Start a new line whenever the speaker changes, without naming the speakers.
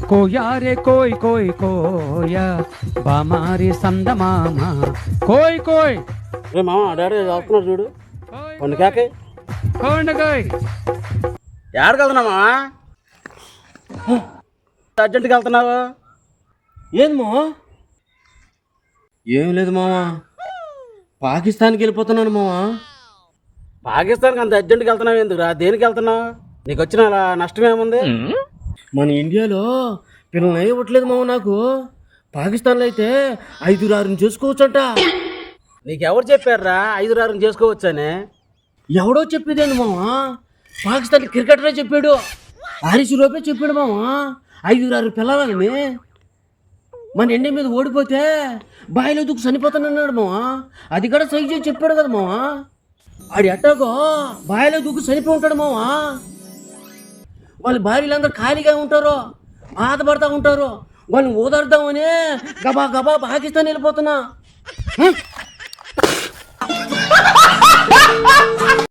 కోయా రే కోయ్ కోయ్ కోయా బామారి సందమామ కోయ్ కోయ్
రే మామ డాడీ వస్తున్నాడు చూడు కొన్ని కాకే
కోయ్
ఎక్కడికి వెళ్తున్నావు మామ అర్జెంట్కి వెళ్తున్నావు ఏంది మామ ఏం లేదు మామ పాకిస్తాన్కి వెళ్ళిపోతున్నాను మామ పాకిస్తాన్కి అంత అర్జెంట్కి వెళ్తున్నావు ఎందుకురా దేనికి వెళ్తున్నావు నీకు వచ్చిన నష్టం ఏముంది మన ఇండియాలో పిల్లలు ఇవ్వట్లేదు మామ నాకు పాకిస్తాన్లో అయితే 5-6 చేసుకోవచ్చంట నీకెవరు చెప్పారా 5-6 చేసుకోవచ్చని ఎవడో చెప్పేదేంది మామ పాకిస్తాన్ క్రికెటరే చెప్పాడు హారిస్ రూపే చెప్పాడు మామ 5-6 పిల్లలని మన ఇండియా మీద ఓడిపోతే బాయిలో దూకు చనిపోతానన్నాడు మామ అది కూడా సైజ్ చేసి చెప్పాడు కదా మామ ఆడి ఎట్టాగో బాయిలో దూకు చనిపోయి ఉంటాడు మామ వాళ్ళ భార్యలందరూ ఖాళీగా ఉంటారు బాధపడతా ఉంటారు వాళ్ళని ఓదార్దామని గబా గబా పాకిస్తాన్ వెళ్ళిపోతున్నా